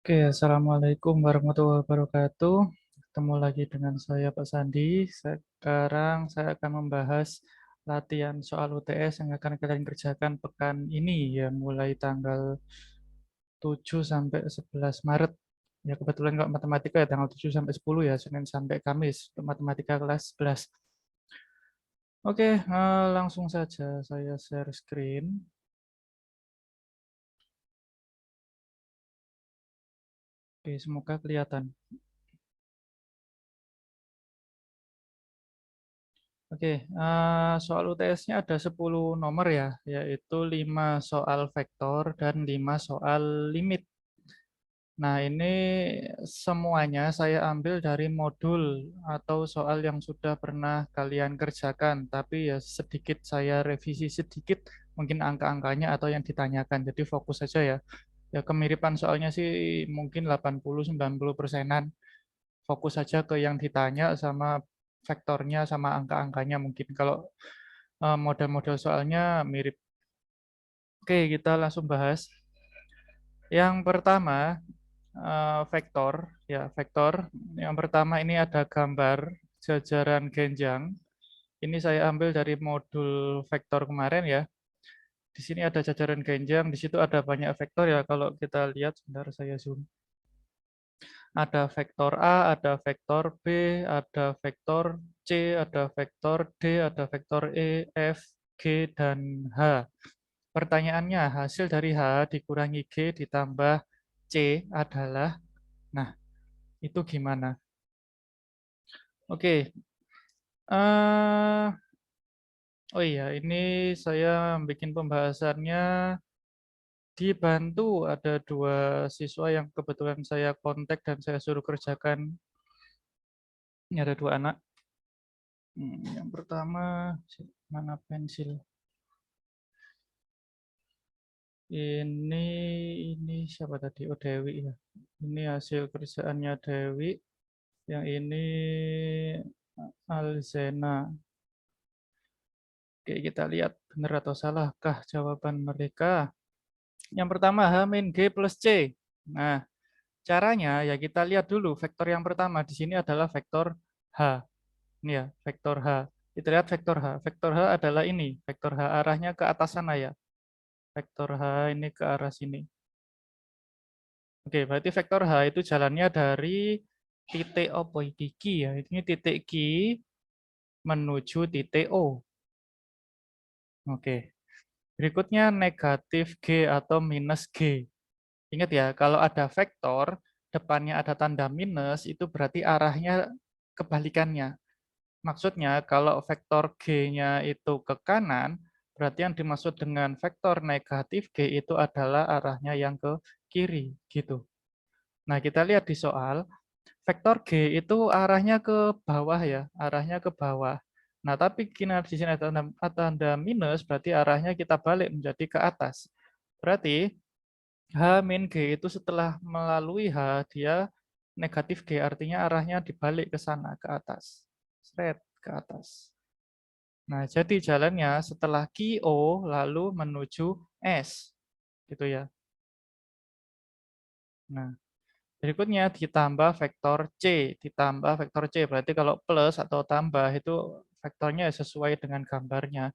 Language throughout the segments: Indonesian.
Oke, Assalamualaikum warahmatullahi wabarakatuh. Ketemu lagi dengan saya Pak Sandi. Sekarang saya akan membahas latihan soal UTS yang akan kalian kerjakan pekan ini ya, mulai tanggal 7 sampai 11 Maret. Ya kebetulan kalau matematika ya tanggal 7 sampai 10 ya, Senin sampai Kamis untuk matematika kelas 11. Oke, langsung saja saya share screen. Oke, semoga kelihatan. Oke, soal UTS-nya ada 10 nomor ya, yaitu 5 soal vektor dan 5 soal limit. Nah, ini semuanya saya ambil dari modul atau soal yang sudah pernah kalian kerjakan, tapi ya sedikit saya revisi sedikit, mungkin angka-angkanya atau yang ditanyakan. Jadi fokus saja ya. Ya kemiripan soalnya sih mungkin 80-90%-an. Fokus saja ke yang ditanya sama vektornya sama angka-angkanya mungkin. Kalau model-model soalnya mirip. Oke, kita langsung bahas. Yang pertama, vektor. Ya, vektor. Yang pertama ini ada gambar jajaran genjang. Ini saya ambil dari modul vektor kemarin ya. Di sini ada jajaran genjang, di situ ada banyak vektor ya. Kalau kita lihat, sebentar saya zoom. Ada vektor A, ada vektor B, ada vektor C, ada vektor D, ada vektor E, F, G, dan H. Pertanyaannya, hasil dari H dikurangi G ditambah C adalah, nah, itu gimana? Oke, eh oh iya, ini saya bikin pembahasannya dibantu ada dua siswa yang kebetulan saya kontak dan saya suruh kerjakan. Ini ada dua anak. Yang pertama, mana pensil? Ini siapa tadi? Oh, Dewi ya. Ini hasil kerjaannya Dewi. Yang ini Alzena. Oke, kita lihat benar atau salahkah jawaban mereka. Yang pertama, H min G plus C. Nah, caranya ya kita lihat dulu vektor yang pertama di sini adalah vektor H. Ini ya, vektor H. Kita lihat vektor H. Vektor H adalah ini. Vektor H arahnya ke atas sana ya. Vektor H ini ke arah sini. Oke, berarti vektor H itu jalannya dari titik apa iki ya. Ini titik Q menuju titik O. Oke. Berikutnya negatif G atau minus G. Ingat ya, kalau ada vektor, depannya ada tanda minus, itu berarti arahnya kebalikannya. Maksudnya, kalau vektor G-nya itu ke kanan, berarti yang dimaksud dengan vektor negatif G itu adalah arahnya yang ke kiri. Gitu. Nah, kita lihat di soal, vektor G itu arahnya ke bawah ya, arahnya ke bawah. Nah, tapi kini di sini ada tanda minus, berarti arahnya kita balik menjadi ke atas. Berarti H min G itu setelah melalui H, dia negatif G, artinya arahnya dibalik ke sana, ke atas. Straight ke atas. Nah, jadi jalannya setelah QO lalu menuju S. Gitu ya. Nah, berikutnya ditambah vektor C. Ditambah vektor C, berarti kalau plus atau tambah itu vektornya sesuai dengan gambarnya.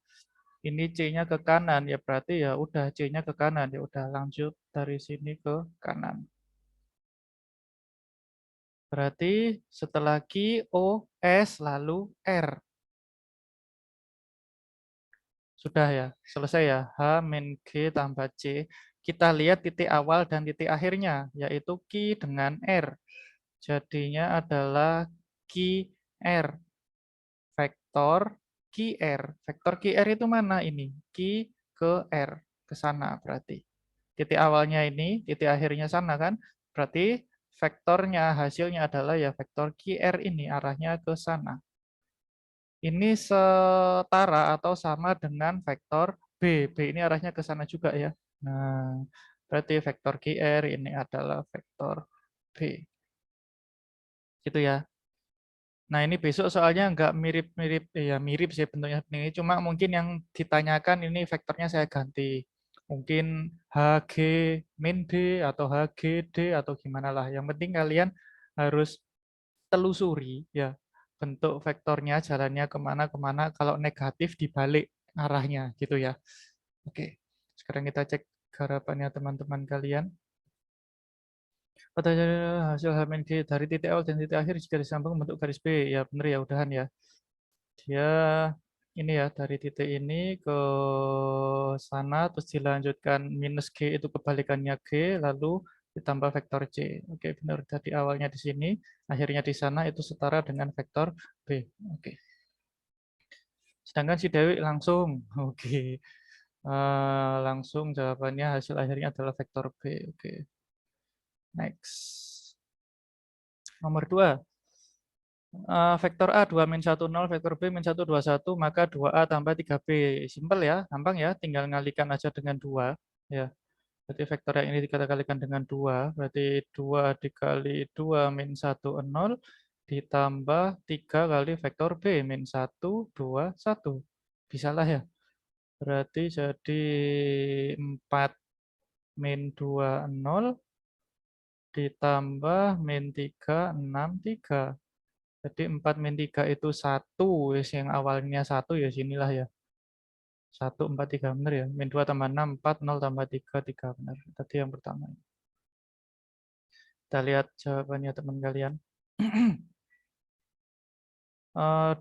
Ini C-nya ke kanan, ya berarti ya udah C-nya ke kanan, ya udah lanjut dari sini ke kanan. Berarti setelah Q, O, S, lalu R. Sudah ya, selesai ya. H min G tambah C. Kita lihat titik awal dan titik akhirnya, yaitu Q dengan R. Jadinya adalah QR. Vektor QR. Vektor QR itu mana ini? Q ke R. Ke sana berarti. Titik awalnya ini, titik akhirnya sana kan? Berarti vektornya, hasilnya adalah ya vektor QR ini, arahnya ke sana. Ini setara atau sama dengan vektor B. B ini arahnya ke sana juga ya. Nah, berarti vektor QR ini adalah vektor B. Gitu ya. Nah, ini besok soalnya nggak mirip-mirip, ya mirip sih bentuknya ini. Cuma mungkin yang ditanyakan ini vektornya saya ganti. Mungkin HG min D atau HGD atau gimana lah. Yang penting kalian harus telusuri ya bentuk vektornya, jalannya kemana-kemana. Kalau negatif dibalik arahnya gitu ya. Oke, sekarang kita cek garapannya teman-teman kalian. Pada hasil H-G dari titik awal dan titik akhir jika disambung bentuk garis B. Ya benar ya, udahan ya. Dia ini ya, dari titik ini ke sana, terus dilanjutkan minus G itu kebalikannya G, lalu ditambah vektor C. Oke, benar. Jadi awalnya di sini, akhirnya di sana itu setara dengan vektor B. Oke. Sedangkan si Dewi langsung. Oke. Langsung jawabannya hasil akhirnya adalah vektor B. Oke. Next. Nomor 2. Vektor A 2 min 1 0, vektor B min 1 2 1, maka 2A tambah 3B. Simpel ya, gampang ya, tinggal ngalikan aja dengan 2. Ya. Berarti vektor yang ini kita kalikan dengan 2, berarti 2 dikali 2 min 1 0, ditambah 3 kali vektor B min 1 2 1. Bisa lah ya. Berarti jadi 4 min 2 0, ditambah min 3 6 3. Jadi 4 min 3 itu 1, yang awalnya 1 ya sinilah ya. 1, 4, 3 benar ya. Min 2 tambah 6, 4, 0 tambah 3, 3 benar. Tadi yang pertama. Kita lihat jawabannya teman kalian.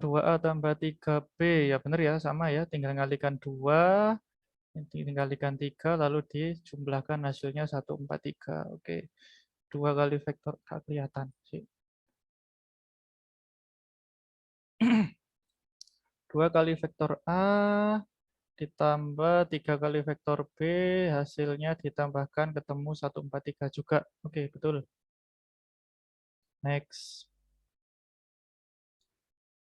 2A tambah 3B, ya benar ya, sama ya. Tinggal ngalikan 2, tinggal kalikan 3, lalu dijumlahkan hasilnya 1, 4, 3. Oke. 2 kali vektor, tak kelihatan sih. 2 kali vektor A ditambah 3 kali vektor B, hasilnya ditambahkan ketemu 1, 4, 3 juga. Oke, betul. Next.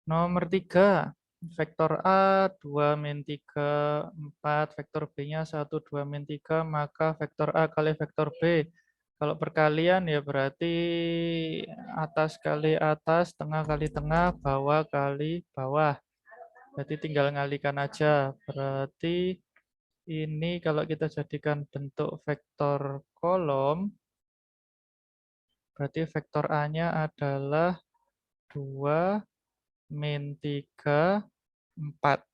Nomor 3. Vektor A 2 min 3, 4. Vektor B-nya 1, 2 min 3. Maka vektor A kali vektor B. Kalau perkalian ya berarti atas kali atas, tengah kali tengah, bawah kali bawah. Berarti tinggal ngalikan aja. Berarti ini kalau kita jadikan bentuk vektor kolom, berarti vektor A-nya adalah 2 min 3, 4.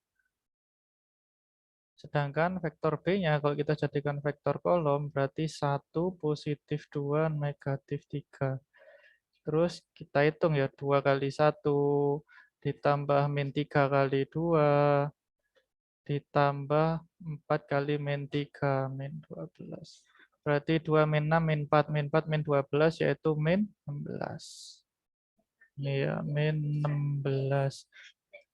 Sedangkan vektor B-nya kalau kita jadikan vektor kolom berarti 1, positif 2, negatif 3. Terus kita hitung ya, 2 kali 1 ditambah min 3 kali 2 ditambah 4 kali min 3, min 12. Berarti 2 min 6, min 4, min 4, min 12, yaitu min 16. Ini ya, min 16.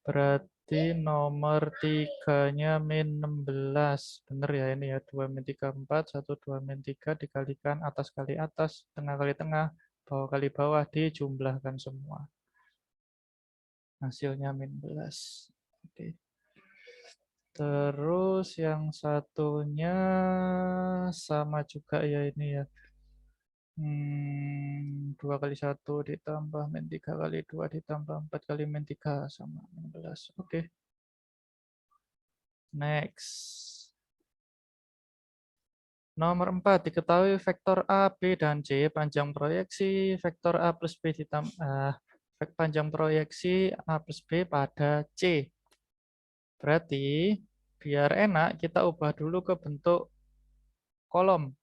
Berarti nomor 3-nya min 16. Benar ya ini ya, 2 min 3, 4, 1, 2 min 3 dikalikan atas kali atas, tengah kali tengah, bawah kali bawah, dijumlahkan semua. Hasilnya min 11. Oke. Terus yang satunya sama juga ya ini ya. 2 kali 1 ditambah min 3 kali 2 ditambah 4 kali min 3 sama 16. Oke. Next. Nomor 4. Diketahui vektor A, B, dan C. Panjang proyeksi vektor A plus B ditambah panjang proyeksi A plus B pada C. Berarti biar enak kita ubah dulu ke bentuk kolom.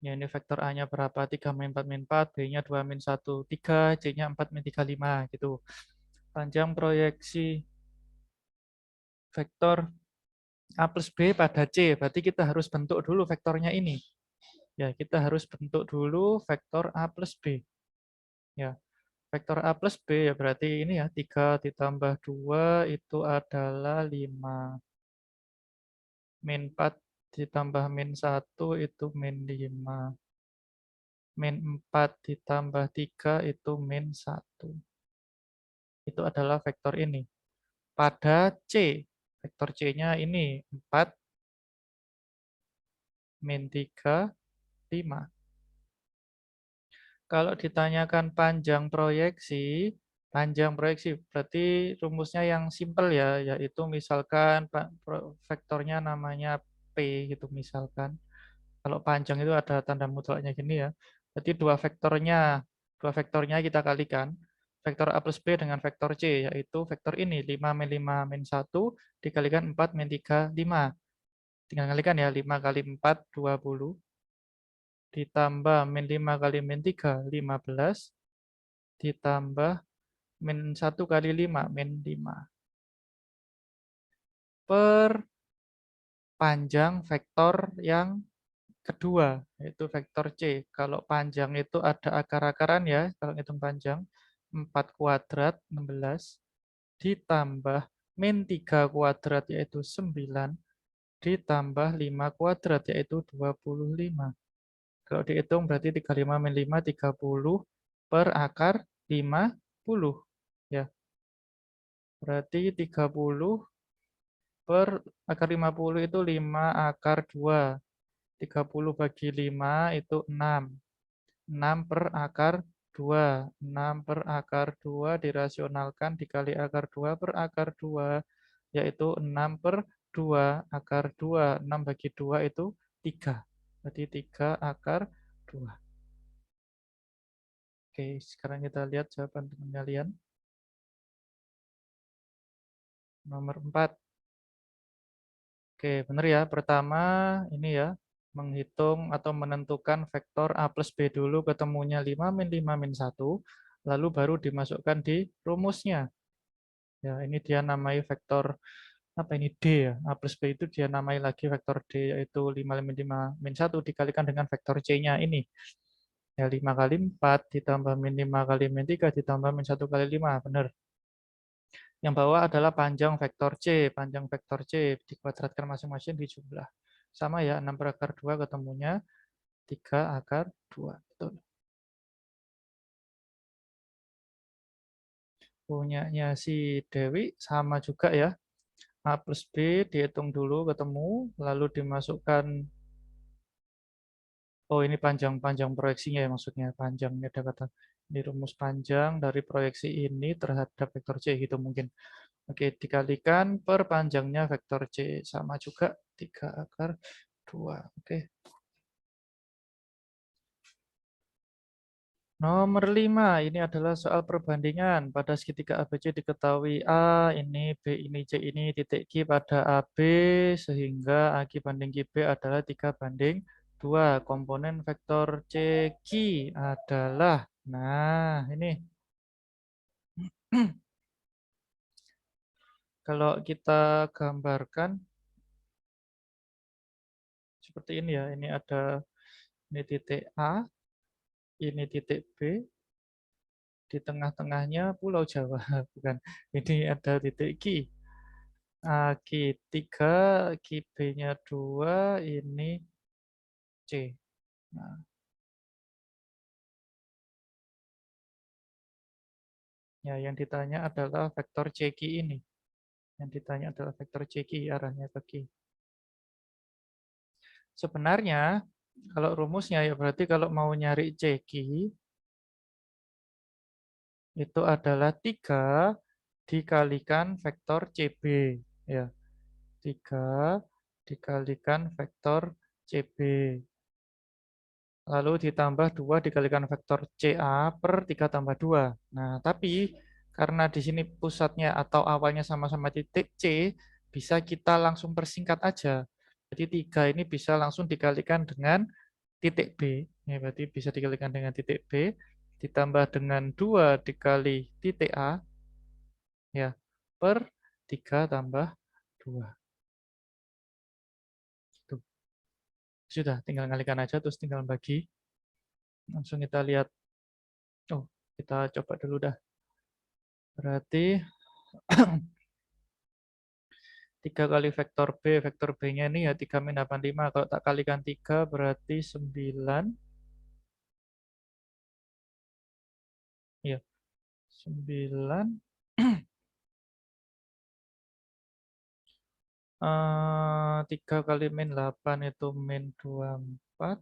Ya, ini vektor A-nya berapa? 3 min 4 min 4, B-nya 2 min 1, 3, C-nya 4 min 3, 5, gitu. Panjang proyeksi vektor A plus B pada C. Berarti kita harus bentuk dulu vektornya ini. Ya, kita harus bentuk dulu vektor A plus B. Ya, vektor A plus B ya berarti ini ya, 3 ditambah 2 itu adalah 5. Min 4 ditambah min 1 itu min 5. Min 4 ditambah 3 itu min 1. Itu adalah vektor ini. Pada C, vektor C-nya ini 4, min 3, 5. Kalau ditanyakan panjang proyeksi, Panjang proyeksi berarti rumusnya yang simple ya, yaitu misalkan vektornya namanya P gitu misalkan. Kalau panjang itu ada tanda mutlaknya gini ya. Berarti dua vektornya kita kalikan. Vektor A plus B dengan vektor C, yaitu vektor ini 5 min 5 min 1 dikalikan 4 min 3, 5. Tinggal kalikan ya, 5 kali 4, 20. Ditambah min 5 kali min 3, 15. Ditambah min 1 kali 5, min 5. Per panjang vektor yang kedua, yaitu vektor C. Kalau panjang itu ada akar-akaran ya, kalau hitung panjang. 4 kuadrat, 16. Ditambah min 3 kuadrat, yaitu 9. Ditambah 5 kuadrat, yaitu 25. Kalau dihitung berarti 35 min 5, 30 per akar 50. Ya, berarti 30 per akar 50 itu 5 akar 2. 30 bagi 5 itu 6. 6 per akar 2. 6 per akar 2 dirasionalkan dikali akar 2 per akar 2, yaitu 6 per 2 akar 2. 6 bagi 2 itu 3. Berarti 3 akar 2. Oke, sekarang kita lihat jawaban teman kalian. Nomor 4. Oke, benar ya. Pertama, ini ya, menghitung atau menentukan vektor A plus B dulu, ketemunya 5 min 5 min 1, lalu baru dimasukkan di rumusnya. Ya, ini dia namai vektor, apa ini, D ya. A plus B itu dia namai lagi vektor D, yaitu 5 min 5 min 1 dikalikan dengan vektor C-nya ini. Ya, 5 kali 4 ditambah min 5 kali min 3 ditambah min 1 kali 5, benar. Yang bawah adalah panjang vektor C. Panjang vektor C dikuadratkan masing-masing di jumlah. Sama ya, 6 per akar 2 ketemunya 3 akar 2. Betul. Punyanya si Dewi sama juga ya. A plus B dihitung dulu ketemu, lalu dimasukkan. Oh, ini panjang-panjang proyeksinya ya maksudnya. Panjang, ini ada kata. Ini rumus panjang dari proyeksi ini terhadap vektor C gitu mungkin. Oke, dikalikan per panjangnya vektor C. Sama juga 3 akar 2. Oke. Nomor 5, ini adalah soal perbandingan. Pada segitiga ABC diketahui A, ini, B, ini, C, ini, titik Q pada AB, sehingga A Q banding QB adalah 3 banding 2. Komponen vektor CQ adalah, nah ini, kalau kita gambarkan seperti ini ya, ini ada, ini titik A, ini titik B, di tengah-tengahnya Pulau Jawa, bukan. Ini ada titik Q. Q3, QB-nya 2, ini C. Nah, ya, yang ditanya adalah vektor CQ ini. Yang ditanya adalah vektor CQ, arahnya ke Q. Sebenarnya, kalau rumusnya ya berarti kalau mau nyari CQ, itu adalah 3 dikalikan vektor CB. Ya, 3 dikalikan vektor CB. Lalu ditambah 2 dikalikan vektor CA per 3 tambah 2. Nah, tapi karena di sini pusatnya atau awalnya sama-sama titik C, bisa kita langsung persingkat aja. Jadi 3 ini bisa langsung dikalikan dengan titik B. Ya, berarti bisa dikalikan dengan titik B, ditambah dengan 2 dikali titik A, ya, per 3 tambah 2. Gitu. Sudah, tinggal kalikan aja, terus tinggal bagi. Langsung kita lihat. Oh, kita coba dulu dah. Berarti 3 kali vektor B-nya ini ya 3 min 85. Kalau tak kalikan 3 berarti 9. Ya, 9. 3 kali min 8 itu min 24.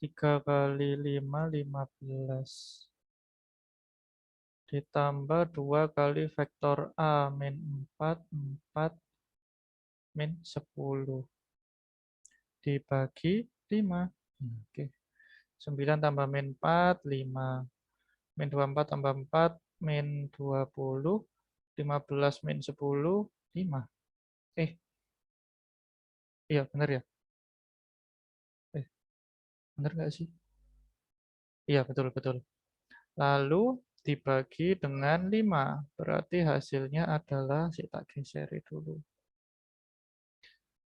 3 kali 5, 15. ditambah 2 kali vektor A min 4, 4 min 10 dibagi 5. Oke. 9 tambah min 4, 5. Min 24 tambah 4, min 20. 15 min 10, 5. Iya benar ya? Eh, benar nggak sih? Iya, betul-betul. Lalu dibagi dengan 5. Berarti hasilnya adalah, saya tak geser dulu.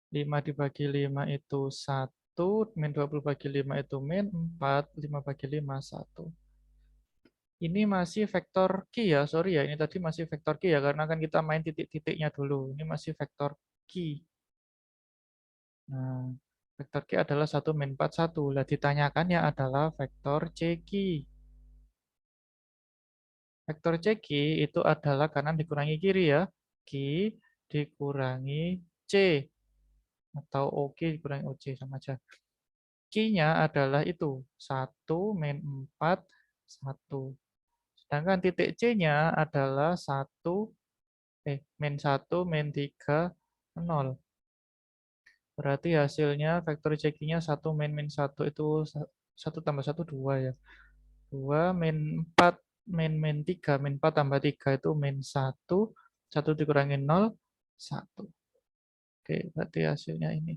5 dibagi 5 itu 1. Min 20 bagi 5 itu min 4. 5 bagi 5, 1. Ini masih vektor Q ya, sorry ya. Ini tadi masih vektor Q ya, karena kan kita main titik-titiknya dulu. Ini masih vektor Q. Nah, vektor Q adalah 1 min 4, 1. Lah ditanyakannya adalah vektor CQ. Vektor CQ itu adalah kanan dikurangi kiri ya. Q dikurangi C. Atau OK dikurangi OC sama aja. Q-nya adalah itu. 1 min 4, 1. Sedangkan titik C-nya adalah 1, min 1, min 3, 0. Berarti hasilnya vektor CQ-nya 1 min 1 itu 1 tambah 1, 2 ya. 2 min 4 min 3, min 4 tambah 3 itu min 1. 1 dikurangi 0, 1. Oke, berarti hasilnya ini.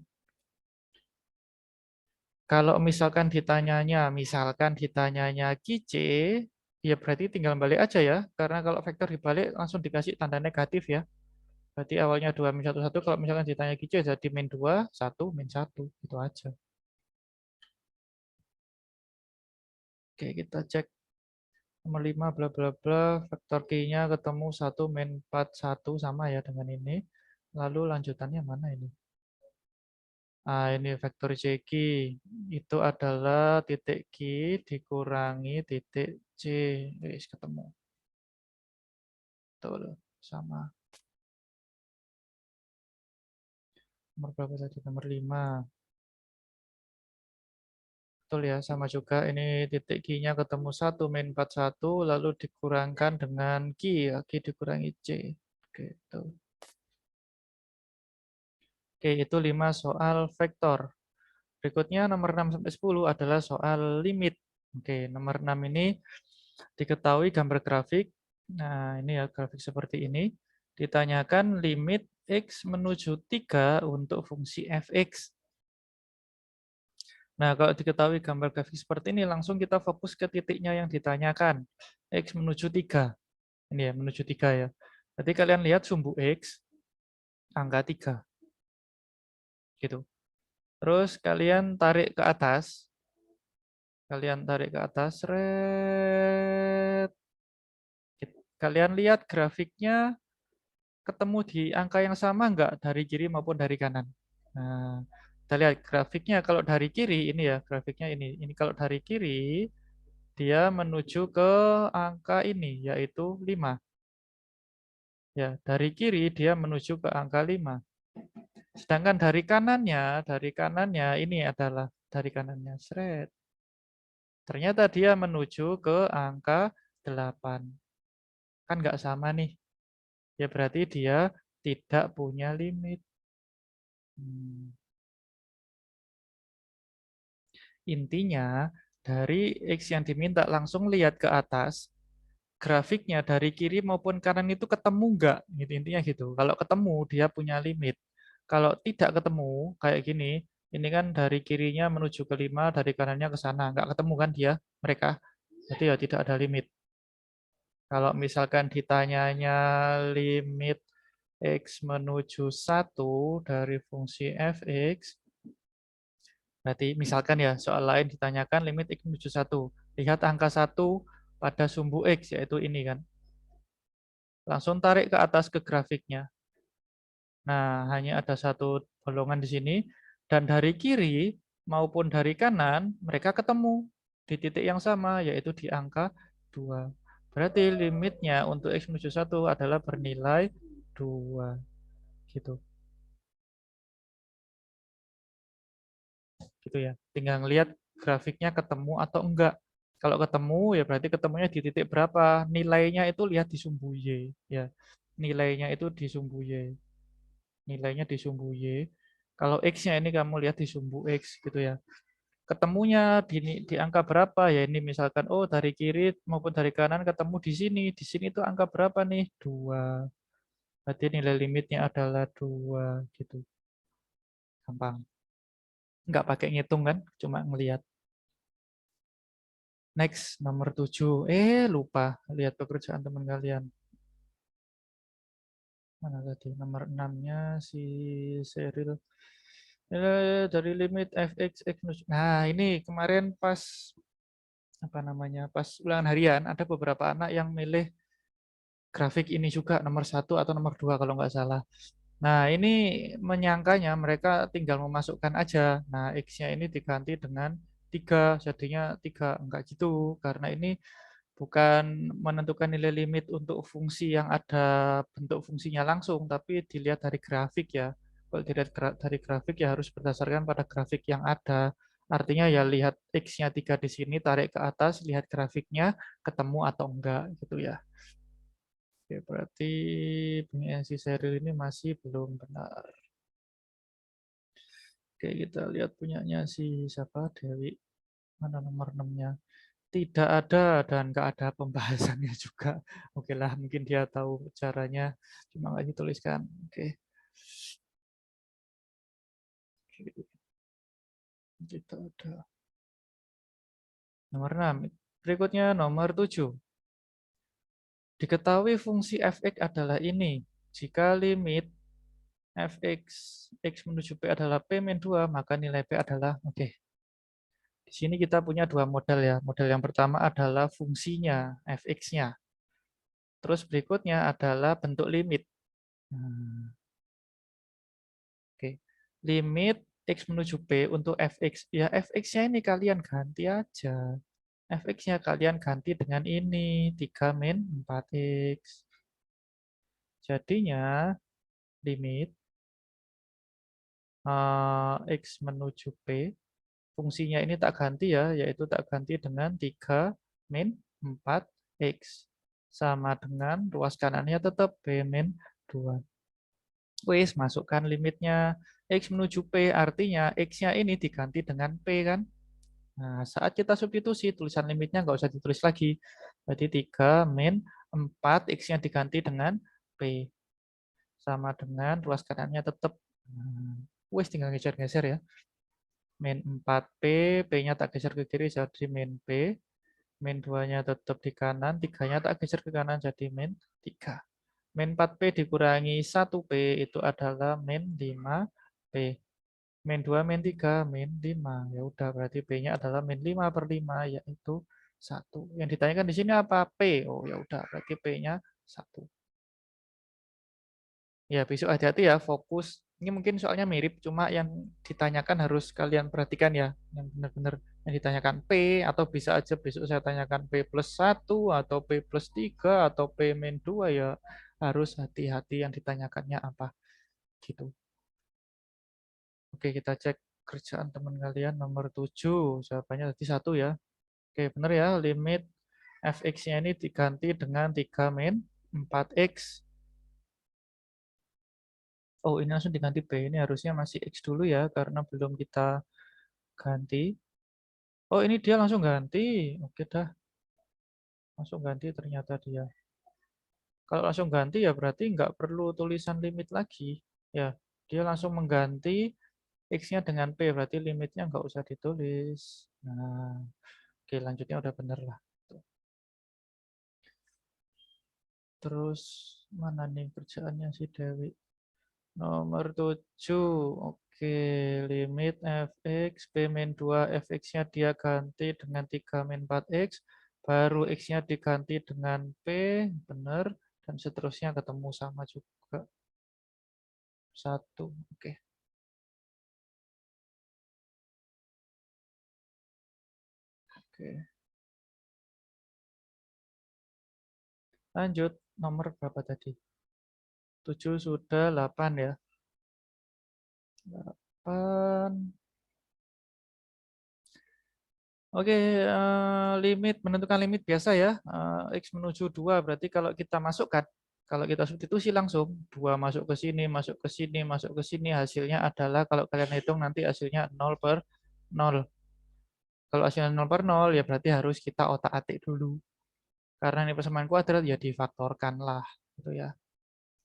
Kalau misalkan ditanyanya QC, ya berarti tinggal balik aja ya. Karena kalau vektor dibalik langsung dikasih tanda negatif ya. Berarti awalnya 2 min 1, 1. Kalau misalkan ditanya QC jadi min 2, 1, min 1. Itu aja. Oke, kita cek. Nomor 5 bla bla bla, vektor Q-nya ketemu 1 min 4, 1 sama ya dengan ini. Lalu lanjutannya mana ini? Ini vektor CQ. Itu adalah titik Q dikurangi titik C. Wis ketemu. Betul, sama. Nomor berapa tadi? Nomor 5. Betul ya, sama juga. Ini titik Q-nya ketemu 1 min 4, 1. Lalu dikurangkan dengan Q. Ya, Q dikurangi C. Oke, itu. Oke, itu 5 soal vektor. Berikutnya nomor 6 sampai 10 adalah soal limit. Oke, nomor 6 ini diketahui gambar grafik. Nah, ini ya grafik seperti ini. Ditanyakan limit X menuju 3 untuk fungsi fx. Nah, kalau diketahui gambar grafik seperti ini, langsung kita fokus ke titiknya yang ditanyakan. X menuju 3. Ini ya, menuju 3 ya. Jadi kalian lihat sumbu X, angka 3. Gitu. Terus kalian tarik ke atas. Kalian tarik ke atas. Kalian lihat grafiknya ketemu di angka yang sama enggak dari kiri maupun dari kanan. Nah, kita lihat grafiknya kalau dari kiri ini ya, grafiknya ini. Ini kalau dari kiri dia menuju ke angka ini yaitu 5. Ya, dari kiri dia menuju ke angka 5. Sedangkan dari kanannya ini adalah dari kanannya seret. Ternyata dia menuju ke angka 8. Kan nggak sama nih. Ya berarti dia tidak punya limit. Intinya dari X yang diminta langsung lihat ke atas, grafiknya dari kiri maupun kanan itu ketemu nggak? Gitu, intinya gitu. Kalau ketemu dia punya limit. Kalau tidak ketemu kayak gini, ini kan dari kirinya menuju ke 5, dari kanannya ke sana. Nggak ketemu kan dia, mereka. Jadi ya tidak ada limit. Kalau misalkan ditanyanya limit X menuju 1 dari fungsi fx, berarti misalkan ya soal lain ditanyakan limit X menuju 1. Lihat angka 1 pada sumbu X, yaitu ini kan. Langsung tarik ke atas ke grafiknya. Nah, hanya ada satu bolongan di sini. Dan dari kiri maupun dari kanan, mereka ketemu di titik yang sama, yaitu di angka 2. Berarti limitnya untuk X menuju 1 adalah bernilai 2. Gitu. Gitu ya. Tinggal lihat grafiknya ketemu atau enggak. Kalau ketemu ya berarti ketemunya di titik berapa? Nilainya itu lihat di sumbu Y ya. Nilainya itu di sumbu Y. Nilainya di sumbu Y. Kalau X-nya ini kamu lihat di sumbu X gitu ya. Ketemunya di angka berapa ya, ini misalkan oh dari kiri maupun dari kanan ketemu di sini. Di sini tuh angka berapa nih? 2. Berarti nilai limitnya adalah 2 gitu. Gampang. Nggak pakai ngitung kan, cuma ngelihat. Next, nomor 7. Lupa lihat pekerjaan teman kalian. Mana tadi? Nomor 6-nya si Seril. Dari limit fx x. Nah, ini kemarin pas apa namanya? Pas ulangan harian ada beberapa anak yang milih grafik ini juga nomor 1 atau nomor 2 kalau nggak salah. Nah, ini menyangkanya mereka tinggal memasukkan aja. Nah, X-nya ini diganti dengan 3, jadinya 3. Enggak gitu, karena ini bukan menentukan nilai limit untuk fungsi yang ada bentuk fungsinya langsung, tapi dilihat dari grafik ya. Kalau dilihat dari grafik ya harus berdasarkan pada grafik yang ada. Artinya ya lihat X-nya 3 di sini, tarik ke atas, lihat grafiknya, ketemu atau enggak gitu ya. Oke, berarti punya si serial ini masih belum benar. Oke, kita lihat punyanya si siapa? Dewi. Mana nomor 6-nya? Tidak ada dan nggak ada pembahasannya juga. Oke lah, mungkin dia tahu caranya, cuma nggak dituliskan. Oke, tidak ada. Nomor 6. Berikutnya nomor 7. Diketahui fungsi fx adalah ini. Jika limit fx x menuju p adalah p min 2, maka nilai p adalah, oke. Di sini kita punya dua model ya. Model yang pertama adalah fungsinya, fx-nya. Terus berikutnya adalah bentuk limit. Nah, oke. Limit x menuju p untuk fx. Ya fx-nya ini kalian ganti aja. Fx-nya kalian ganti dengan ini, 3 min 4x. Jadinya limit x menuju p, fungsinya ini tak ganti ya, yaitu tak ganti dengan 3 min 4x. Sama dengan ruas kanannya tetap p min 2. Wis, masukkan limitnya. X menuju P, artinya X-nya ini diganti dengan P kan. Nah, saat kita substitusi, tulisan limitnya nggak usah ditulis lagi. Jadi 3 min 4, X-nya diganti dengan P. Sama dengan ruas kanannya tetap. Wis, tinggal geser-geser ya. Min 4P, P-nya tak geser ke kiri jadi min P. Min 2-nya tetap di kanan, 3-nya tak geser ke kanan jadi min 3. Min 4P dikurangi 1P itu adalah min 5P. Min 2, min 3, min 5. Ya udah, berarti P-nya adalah min 5 per 5, yaitu 1. Yang ditanyakan di sini apa? P. Oh ya udah, berarti P-nya 1. Ya, besok hati-hati ya, fokus. Ini mungkin soalnya mirip, cuma yang ditanyakan harus kalian perhatikan ya. Yang benar-benar yang ditanyakan P, atau bisa aja besok saya tanyakan P plus 1, atau P plus 3, atau P min 2 ya. Harus hati-hati yang ditanyakannya apa. Gitu. Oke, kita cek kerjaan teman kalian nomor 7. Jawabannya tadi 1 ya. Oke, benar ya. Limit fx-nya ini diganti dengan 3 min 4x. Oh, ini langsung diganti B. Ini harusnya masih X dulu ya, karena belum kita ganti. Oh, ini dia langsung ganti. Oke dah, langsung ganti ternyata dia. Kalau langsung ganti ya berarti nggak perlu tulisan limit lagi. Ya, dia langsung mengganti X-nya dengan P, berarti limitnya nggak usah ditulis. Nah, oke lanjutnya udah bener lah. Terus, mana nih kerjaannya si Dewi? Nomor 7. Oke, limit fx p min 2 fx-nya dia ganti dengan 3 min 4x, baru x-nya diganti dengan p, benar, dan seterusnya ketemu sama juga. 1. Oke. Oke. Lanjut, nomor berapa tadi? 7 sudah, 8 ya. 8. Oke, limit menentukan limit biasa ya, X menuju 2 berarti kalau kita masukkan, kalau kita substitusi langsung, 2 masuk ke sini, masuk ke sini, masuk ke sini, hasilnya adalah kalau kalian hitung nanti hasilnya 0/0. Kalau hasilnya 0/0 ya berarti harus kita otak-atik dulu. Karena ini persamaan kuadrat ya difaktorkan lah, gitu ya.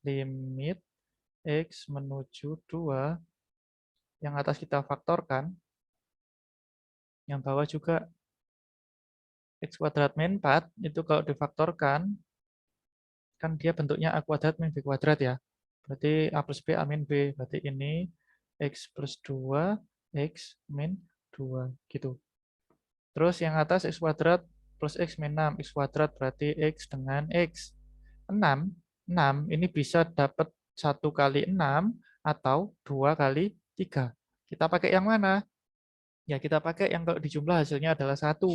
Limit X menuju 2, yang atas kita faktorkan, yang bawah juga X kuadrat min 4, itu kalau difaktorkan, kan dia bentuknya A kuadrat min B kuadrat ya. Berarti A plus B, A min B. Berarti ini X plus 2, X min 2. Gitu. Terus yang atas X kuadrat plus X min 6. X kuadrat berarti X dengan X. 6, 6 ini bisa dapat 1 kali 6 atau 2 kali 3. Kita pakai yang mana? Ya kita pakai yang kalau dijumlah hasilnya adalah 1.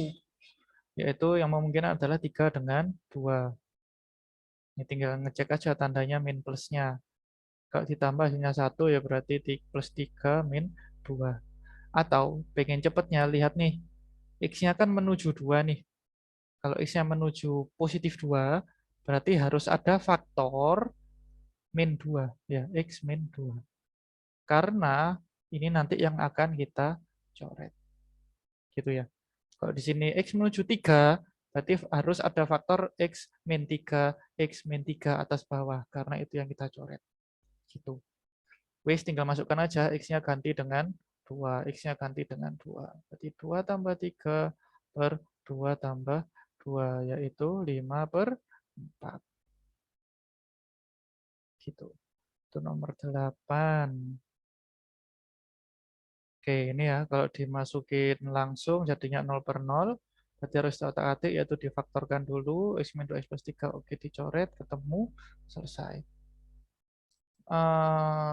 Yaitu yang memungkinkan adalah 3 dengan 2. Ini tinggal ngecek aja tandanya min plusnya. Kalau ditambah hasilnya 1 ya berarti plus 3 min 2. Atau pengen cepatnya lihat nih, X-nya kan menuju 2 nih. Kalau X-nya menuju positif 2, berarti harus ada faktor min 2. Ya, X min 2. Karena ini nanti yang akan kita coret. Gitu ya. Kalau di sini X menuju 3, berarti harus ada faktor X min 3, X min 3 atas bawah. Karena itu yang kita coret. Gitu. Wis tinggal masukkan aja, X-nya ganti dengan 2, X-nya ganti dengan 2. Berarti 2 tambah 3 per 2 tambah 2, yaitu 5/4. Gitu. Itu nomor 8. Oke, ini ya, kalau dimasukin langsung jadinya 0/0. Berarti harus otak-atik, yaitu difaktorkan dulu, X min 2, X plus 3. Oke, dicoret, ketemu, selesai.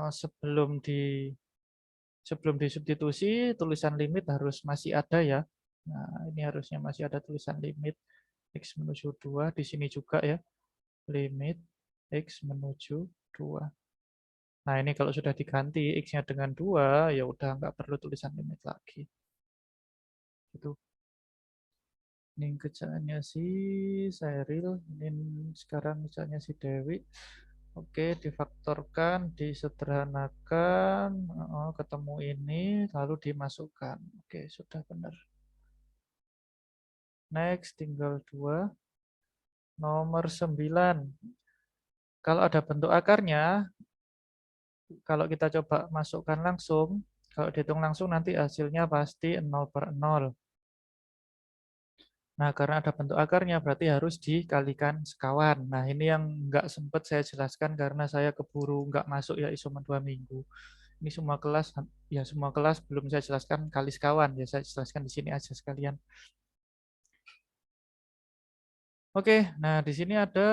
Sebelum disubstitusi, tulisan limit harus masih ada ya. Nah, ini harusnya masih ada tulisan limit X menuju 2. Di sini juga ya, limit X menuju 2. Nah, ini kalau sudah diganti X-nya dengan 2, ya udah nggak perlu tulisan limit lagi. Gitu. Ini kerjaannya si Cyril, ini sekarang misalnya si Dewi. Oke, difaktorkan, disederhanakan, ketemu ini, lalu dimasukkan. Oke, sudah benar. Next, tinggal 2. Nomor 9. Kalau ada bentuk akarnya, kalau kita coba masukkan langsung, kalau dihitung langsung nanti hasilnya pasti 0/0. Nah, karena ada bentuk akarnya berarti harus dikalikan sekawan. Nah, ini yang nggak sempat saya jelaskan karena saya keburu nggak masuk ya isoman 2 minggu. Ini semua kelas belum saya jelaskan kali sekawan. Ya saya jelaskan di sini aja sekalian. Oke, nah di sini ada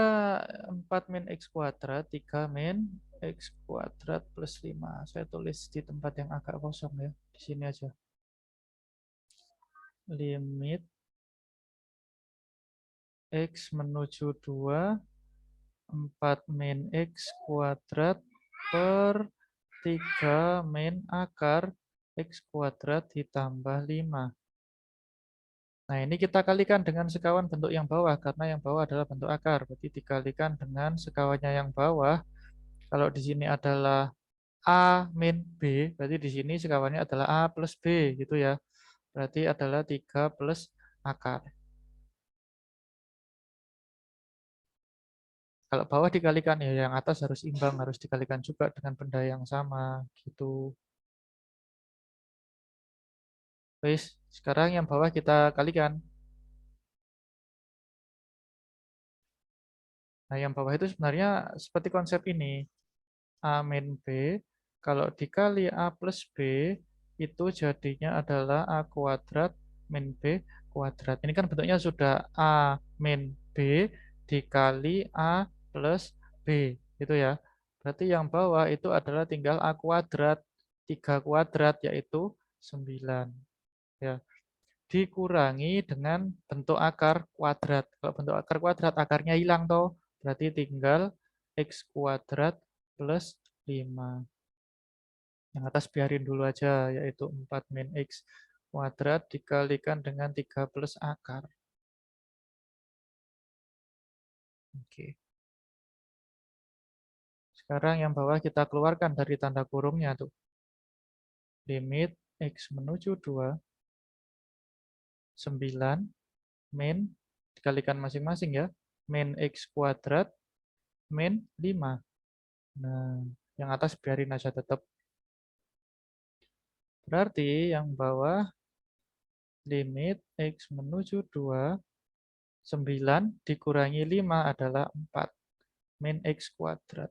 4 min X kuadrat, 3 min X kuadrat plus 5. Saya tulis di tempat yang agak kosong ya. Di sini aja. Limit X menuju 2, 4 min X kuadrat per 3 min akar X kuadrat ditambah 5. Nah, ini kita kalikan dengan sekawan bentuk yang bawah, karena yang bawah adalah bentuk akar. Berarti dikalikan dengan sekawannya yang bawah. Kalau di sini adalah A min B, berarti di sini sekawannya adalah A plus B, gitu ya. Berarti adalah 3 plus akar. Kalau bawah dikalikan, ya yang atas harus imbang, harus dikalikan juga dengan benda yang sama, gitu. Wis, sekarang yang bawah kita kalikan. Nah, yang bawah itu sebenarnya seperti konsep ini. A min B, kalau dikali A plus B, itu jadinya adalah A kuadrat min B kuadrat. Ini kan bentuknya sudah A min B dikali A plus B. Gitu ya. Berarti yang bawah itu adalah tinggal A kuadrat. 3 kuadrat yaitu 9. Ya. Dikurangi dengan bentuk akar kuadrat. Kalau bentuk akar kuadrat, akarnya hilang toh. Berarti tinggal X kuadrat plus 5. Yang atas biarin dulu aja, yaitu 4 min X kuadrat dikalikan dengan 3 plus akar. Oke. Sekarang yang bawah kita keluarkan dari tanda kurungnya tuh. Limit X menuju 2, 9, min, dikalikan masing-masing ya. Min X kuadrat, min 5. Nah, yang atas biarin aja tetap. Berarti yang bawah limit X menuju 2, 9 dikurangi 5 adalah 4. Min X kuadrat.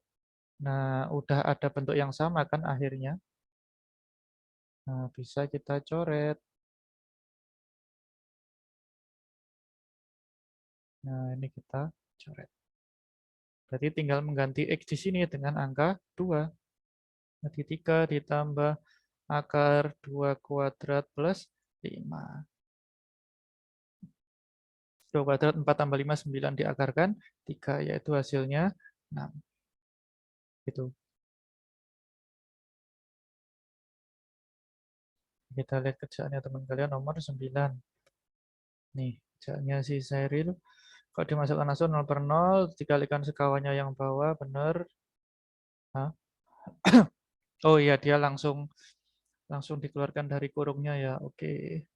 Nah, udah ada bentuk yang sama kan akhirnya. Nah, bisa kita coret. Nah, ini kita coret. Berarti tinggal mengganti X di sini dengan angka 2. Jadi 3 ditambah akar 2 kuadrat plus 5. 2 kuadrat 4 tambah 5, 9 diakarkan 3, yaitu hasilnya 6. Gitu. Kita lihat kerjaannya teman kalian nomor 9. Nih, kerjaannya si Seril. Kalau dimasukkan langsung 0 per 0, dikalikan sekawannya yang bawah, benar. Hah? Oh iya, dia langsung dikeluarkan dari kurungnya ya. Oke.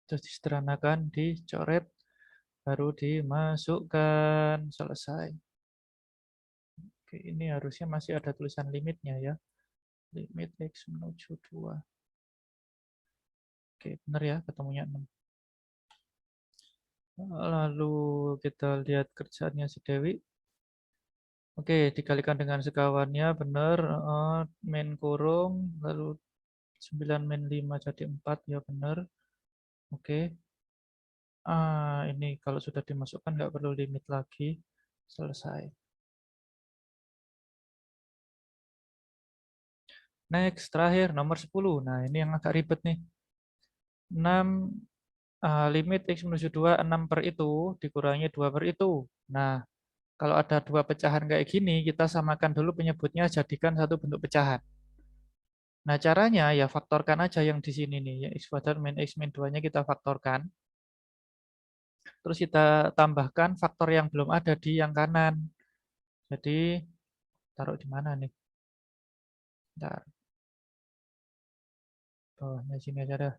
Terus disederhanakan, dicoret, baru dimasukkan. Selesai. Oke, ini harusnya masih ada tulisan limitnya ya. Limit X menuju 2. Oke, benar ya, ketemunya 6. Lalu kita lihat kerjaannya si Dewi. Oke, dikalikan dengan sekawannya, benar. Min kurung, lalu 9 min 5 jadi 4, ya benar. Oke. Ini kalau sudah dimasukkan nggak perlu limit lagi. Selesai. Next, terakhir, nomor 10. Nah, ini yang agak ribet nih. 6, limit X menuju 2, 6 per itu, dikurangi 2 per itu. Nah, kalau ada dua pecahan kayak gini, kita samakan dulu penyebutnya, jadikan satu bentuk pecahan. Nah, caranya ya faktorkan aja yang di sini nih. Ya, X kuadrat min X min 2-nya kita faktorkan. Terus kita tambahkan faktor yang belum ada di yang kanan. Jadi, taruh di mana nih? Bentar. Bawahnya sini aja dah.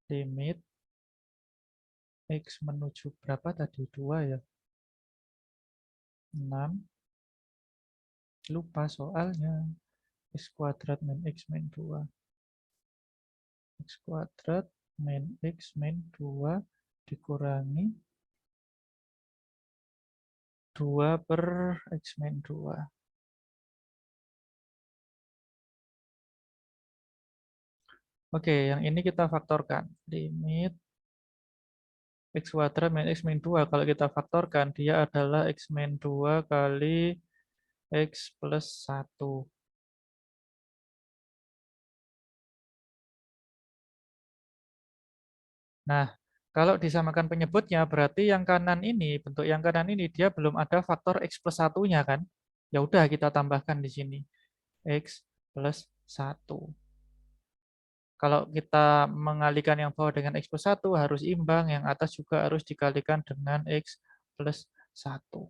Limit X menuju berapa tadi? 2 ya? 6. Lupa soalnya. X kuadrat min X min 2. X kuadrat min X min 2 dikurangi 2 per X min 2. Oke, yang ini kita faktorkan. Limit X kuadrat min X min 2. Kalau kita faktorkan, dia adalah X min 2 kali X plus 1. Nah, kalau disamakan penyebutnya, berarti yang kanan ini, bentuk yang kanan ini, dia belum ada faktor X plus 1-nya kan? Ya udah, kita tambahkan di sini. X plus 1. Kalau kita mengalihkan yang bawah dengan X plus 1 harus imbang, yang atas juga harus dikalikan dengan X plus 1.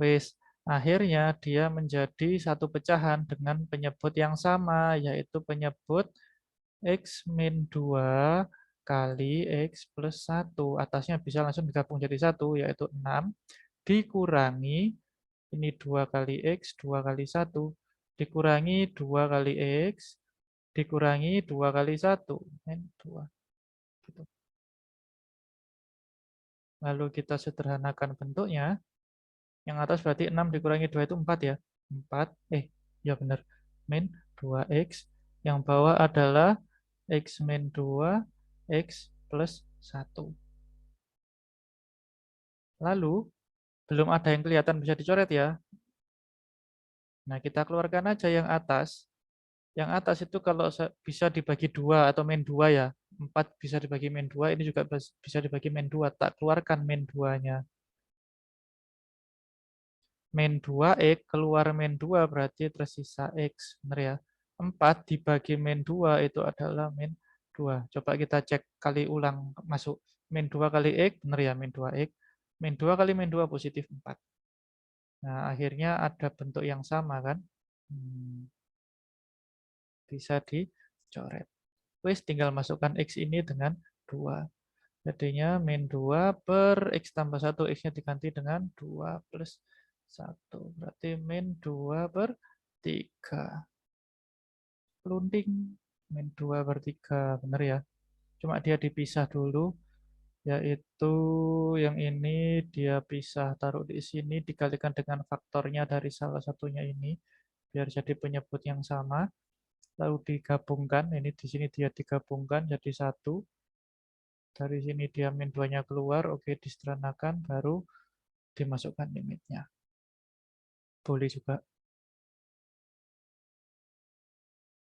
Wis, akhirnya dia menjadi satu pecahan dengan penyebut yang sama, yaitu penyebut X min 2 kali X plus 1. Atasnya bisa langsung digabung jadi 1, yaitu 6, dikurangi, ini 2 kali X, 2 kali 1, dikurangi 2 kali X, dikurangi 2 kali 1, min 2. Gitu. Lalu kita sederhanakan bentuknya. Yang atas berarti 6 dikurangi 2 itu 4 ya. 4, ya benar. Min 2X. Yang bawah adalah X min 2, X plus 1. Lalu, belum ada yang kelihatan bisa dicoret ya. Nah, kita keluarkan aja yang atas. Yang atas itu kalau bisa dibagi 2 atau min 2 ya. 4 bisa dibagi min 2, ini juga bisa dibagi min 2. Tak keluarkan min 2-nya. Min 2X, keluar min 2 berarti tersisa X. Benar ya? 4 dibagi min 2 itu adalah min 2. Coba kita cek kali ulang masuk. Min 2 kali X, benar ya min 2X. Min 2 kali min 2 positif 4. Nah, akhirnya ada bentuk yang sama kan. Bisa dicoret. Wis tinggal masukkan X ini dengan 2. Jadinya min 2 per X tambah 1. X-nya diganti dengan 2 plus 1. Berarti min 2 per 3. Pelunting. Min 2 per 3. Benar ya? Cuma dia dipisah dulu. Yaitu yang ini dia pisah taruh di sini. Dikalikan dengan faktornya dari salah satunya ini. Biar jadi penyebut yang sama. Lalu digabungkan. Ini di sini dia digabungkan jadi 1. Dari sini dia min 2-nya keluar, oke, diseranakan, baru dimasukkan limitnya. Boleh juga.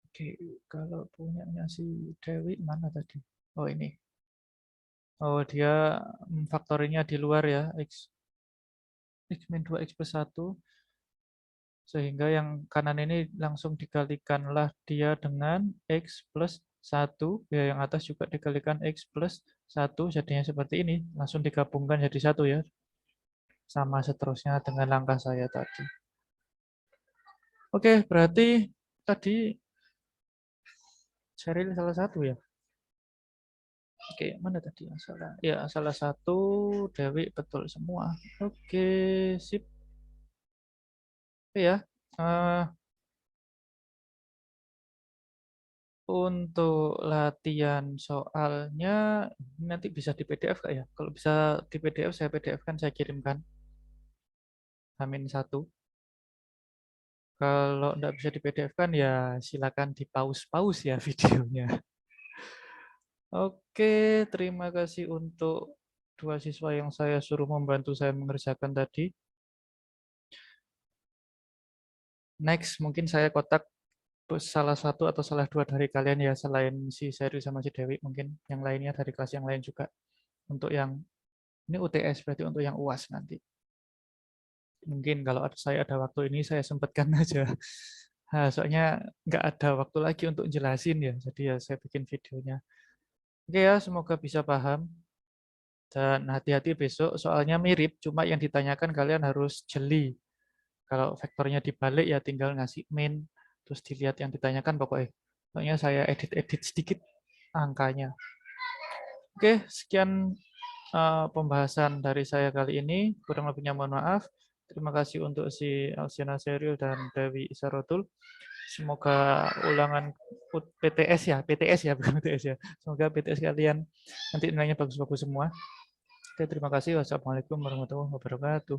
Oke, kalau punyanya si Dewi mana tadi? Oh, ini. Oh, dia faktorinya di luar ya, X min 2, X plus 1. Sehingga yang kanan ini langsung dikalikanlah dia dengan X plus 1. Ya, yang atas juga dikalikan X plus 1. Jadinya seperti ini. Langsung digabungkan jadi 1 ya. Sama seterusnya dengan langkah saya tadi. Oke, berarti tadi Sheryl salah satu ya. Oke, mana tadi yang salah? Ya, salah satu, Dewi betul semua. Oke, sip. Ya, untuk latihan soalnya nanti bisa di PDF nggak ya? Kalau bisa di PDF, saya PDF kan saya kirimkan. Amin satu. Kalau nggak bisa di PDF kan ya silakan di pause-pause ya videonya. Oke, terima kasih untuk dua siswa yang saya suruh membantu saya mengerjakan tadi. Next, mungkin saya kotak salah satu atau salah dua dari kalian ya, selain si Seri sama si Dewi, mungkin yang lainnya dari kelas yang lain juga. Untuk yang, ini UTS, berarti untuk yang UAS nanti. Mungkin kalau saya ada waktu ini, saya sempatkan aja. Nah, soalnya nggak ada waktu lagi untuk jelasin ya, jadi ya saya bikin videonya. Oke ya, semoga bisa paham. Dan hati-hati besok, soalnya mirip, cuma yang ditanyakan kalian harus jeli. Kalau vektornya dibalik ya tinggal ngasih min, terus dilihat yang ditanyakan pokoknya. Pokoknya saya edit-edit sedikit angkanya. Oke, sekian pembahasan dari saya kali ini. Kurang lebihnya mohon maaf. Terima kasih untuk si Alsiana Seril dan Dewi Isarotul. Semoga ulangan PTS ya, PTS ya, bukan PTS ya. Semoga PTS kalian nanti nilainya bagus-bagus semua. Oke, terima kasih. Wassalamualaikum warahmatullahi wabarakatuh.